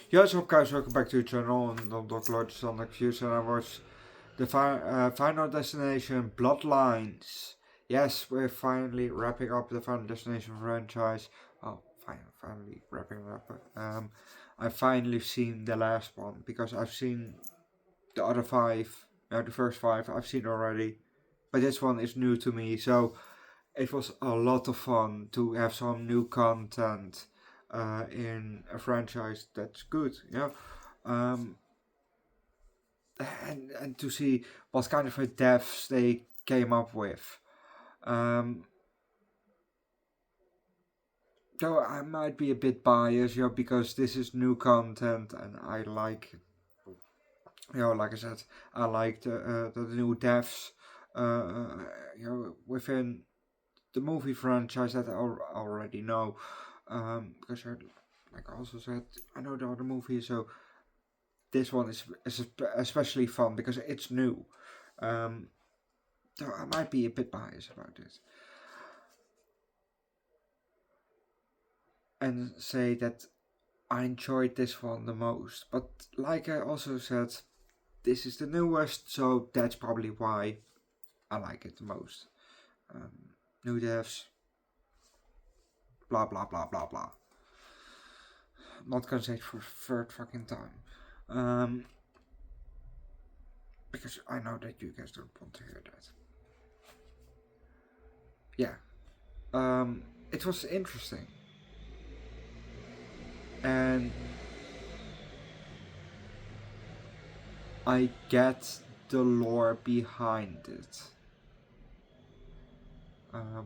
Yo, what's up guys, welcome back to the channel and Underdog Reacts on Views, and I watched the Final Destination Bloodlines. Yes, we're finally wrapping up the Final Destination franchise. Oh, finally wrapping it up. I've finally seen the last one, because I've seen the other five, the first five I've seen already. But this one is new to me, so it was a lot of fun to have some new content in a franchise that's good, and to see what kind of a deaths they came up with. Though I might be a bit biased, because this is new content and I like it. Like I said, I like the new deaths, within the movie franchise that I already know. Because like I also said, I know the other movies, so this one is especially fun because it's new. So I might be a bit biased about it. And say that I enjoyed this one the most. But like I also said, this is the newest, so that's probably why I like it the most. New devs. Blah blah blah blah blah. I'm not gonna say it for the third fucking time. Because I know that you guys don't want to hear that. Yeah. It was interesting. And I get the lore behind it.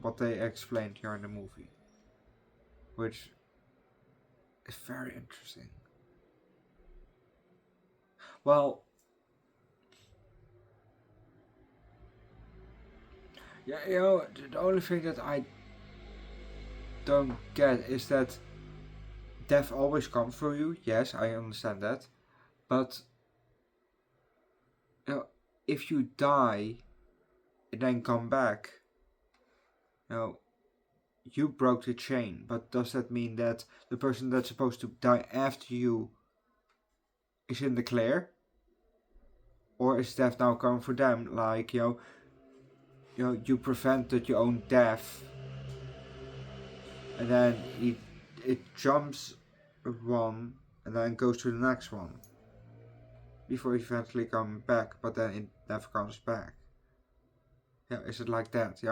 What they explained here in the movie. Which is very interesting. Well, yeah, the only thing that I don't get is that death always comes for you. Yes, I understand that. But if you die and then come back, you broke the chain. But does that mean that the person that's supposed to die after you is in the clear? Or is death now coming for them? Like, you prevented your own death, and then it jumps one and then goes to the next one before eventually coming back, but then it never comes back. Is it like that?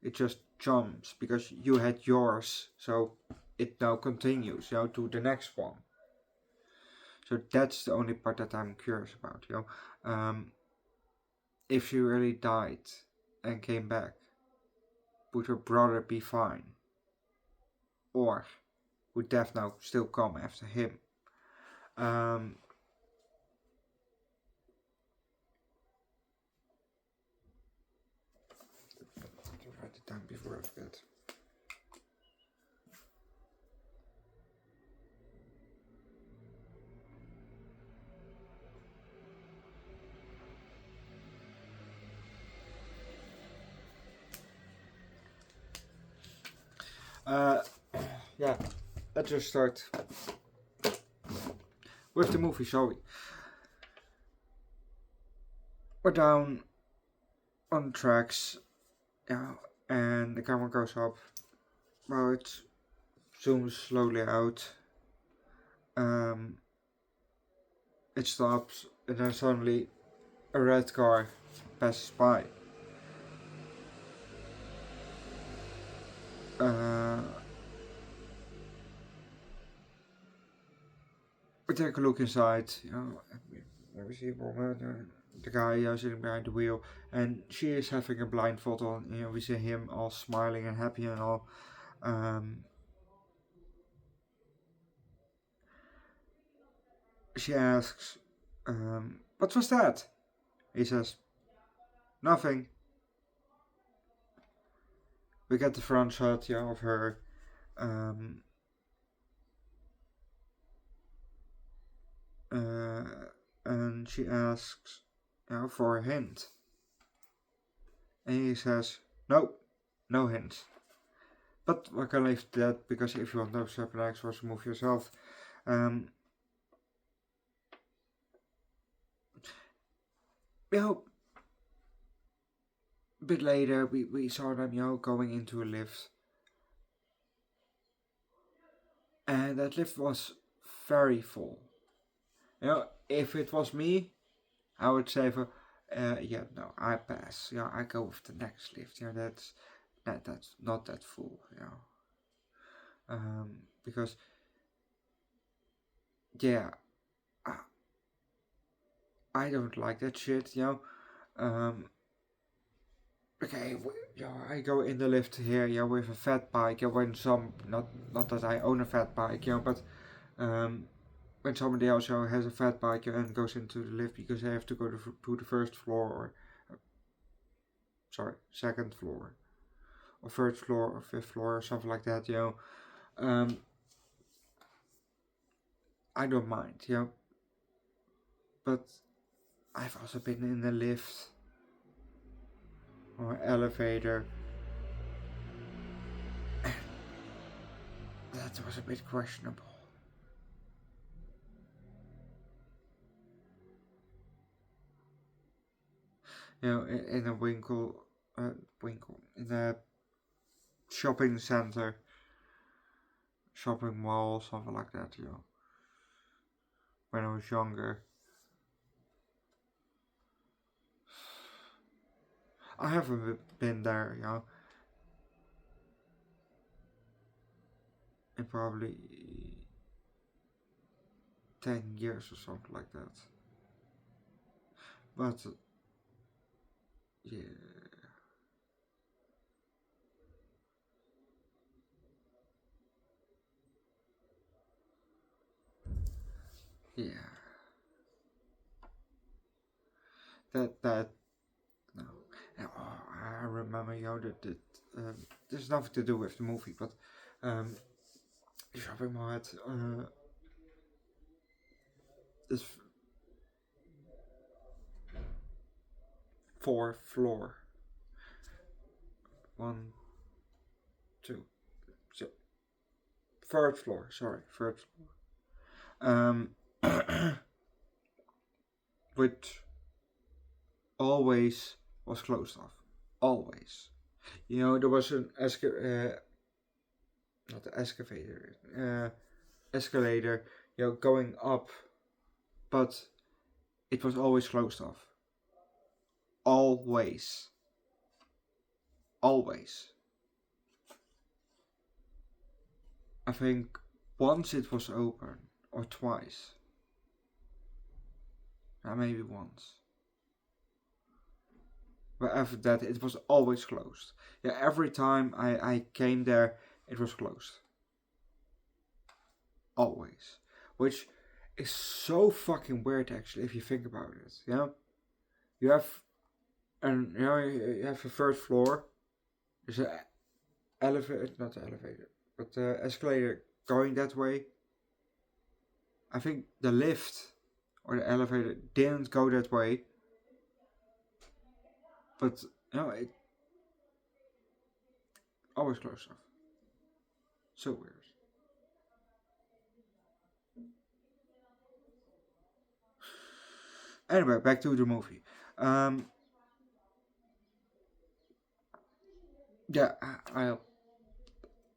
It just jumps because you had yours, so it now continues, to the next one. So that's the only part that I'm curious about, if she really died and came back, would her brother be fine? Or would death now still come after him? Write it down before I forget. Yeah, let's just start with the movie, shall we? We're down on the tracks, and the camera goes up. Well, it zooms slowly out. It stops, and then suddenly a red car passes by. We take a look inside. We see a woman, the guy sitting behind the wheel, and she is having a blindfold on. We see him all smiling and happy and all. She asks, "What was that?" He says, "Nothing." We get the front shot, of her. And she asks, for a hint. And he says, "Nope, no hint." But we're gonna leave that, because if you want to know Super X, watch the movie yourself. a bit later we saw them, going into a lift. And that lift was very full. If it was me, I would say no, I pass. I go with the next lift. That's not that full. Because I don't like that shit. Okay, I go in the lift here, with a fat bike. When not that I own a fat bike, but when somebody else has a fat bike and goes into the lift because they have to go to the first floor or second floor or third floor or fifth floor or something like that, I don't mind, but I've also been in a lift or elevator. That was a bit questionable. In a Winkle, in a shopping center, shopping mall, something like that, when I was younger. I haven't been there, in probably 10 years or something like that. But, yeah. Yeah. That, no. I remember, that there's nothing to do with the movie, but, shopping mall had, this 4th floor. 1, 2, so, 3rd floor, sorry, 3rd floor. Which always was closed off. Always. There was an not an excavator, escalator, going up, but it was always closed off. Always. I think once it was open, or twice. Maybe once. But after that, it was always closed. Every time I came there, it was closed. Always. Which is so fucking weird, actually, if you think about it. You have, you have a 3rd floor. There's an elevator, not the elevator, but the escalator going that way. I think the lift or the elevator didn't go that way. But, it always closed off. So weird. Anyway, back to the movie. I'm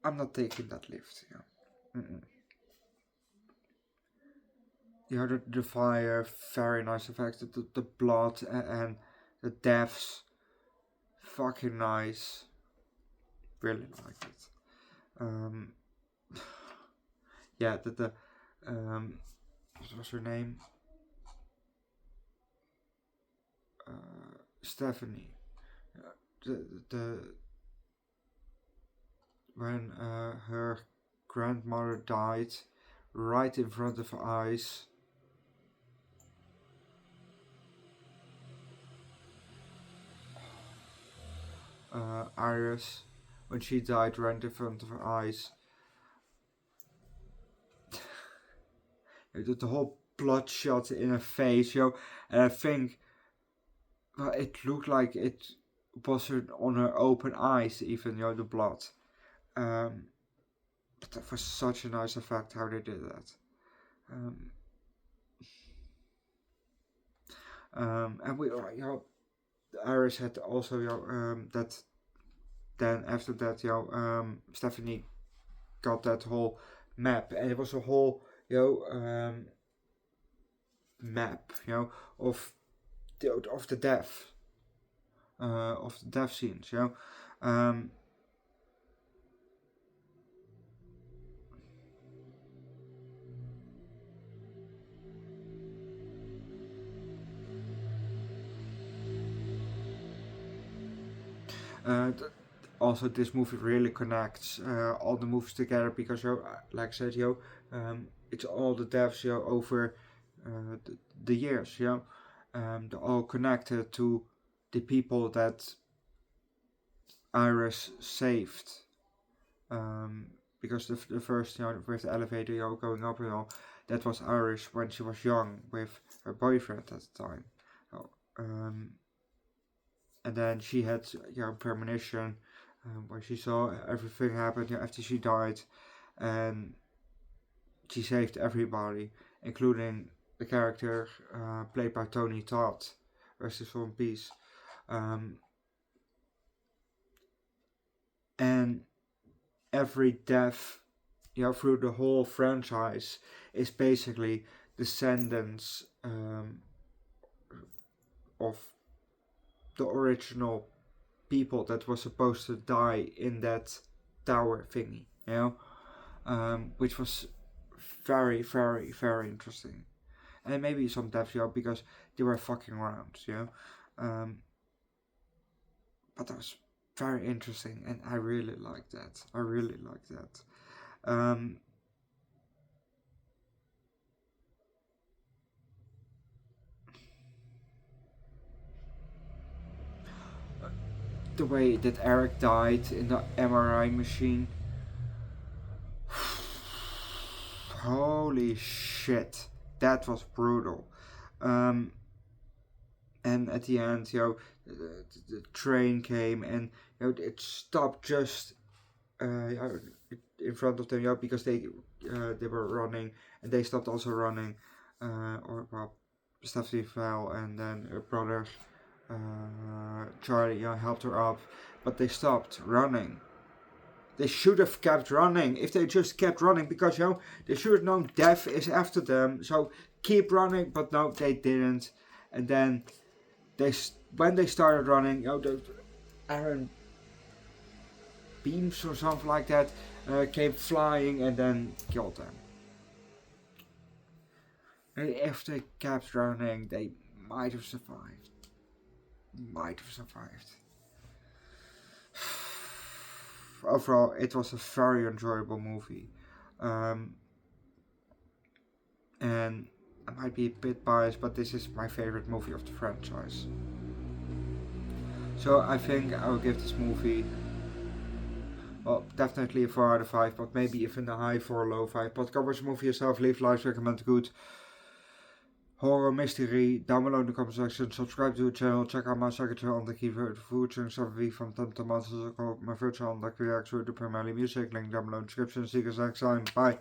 not taking that lift. The fire, very nice effects. The blood and the deaths, fucking nice. Really like it. What was her name? Stephanie. When her grandmother died, right in front of her eyes. Iris, when she died right in front of her eyes. The whole bloodshot in her face, and I think it looked like it was on her open eyes, even, the blood. But that was such a nice effect how they did that. And we, Iris had also, that then after that, Stephanie got that whole map, and it was a whole, map, of the death, of the death scenes, Also, this movie really connects all the movies together because, like I said, it's all the deaths, over the years, they're all connected to the people that Iris saved. Because the first, with the elevator, going up, that was Iris when she was young with her boyfriend at the time. And then she had, premonition, where she saw everything happen after she died, and she saved everybody, including the character played by Tony Todd, rest his soul in peace. And every death, through the whole franchise is basically descendants of the original people that was supposed to die in that tower thingy, which was very, very, very interesting. And maybe some deaths, because they were fucking around, but that was very interesting, and I really liked that. The way that Eric died in the MRI machine. Holy shit, that was brutal. And at the end, the train came, and it stopped just in front of them, because they were running, and they stopped also running, Stephanie fell, and then her brother Charlie helped her up, but they stopped running. They should have kept running. If they just kept running, because they should have known death is after them, so keep running. But no, they didn't. And then when they started running, the iron beams or something like that came flying and then killed them. And if they kept running, they might have survived. Overall, it was a very enjoyable movie, and I might be a bit biased, but this is my favorite movie of the franchise. So I think I will give this movie, well, definitely a 4 out of 5, but maybe even a high 4, low 5. But go watch the movie yourself, leave likes, recommend good horror, mystery, down below in the comment section. Subscribe to the channel, check out my second channel, Underdog Eats, featuring some week from time to month. Also, my first channel, Underdog Reacts, with the primarily music, link down below in the description. See you guys next time, bye.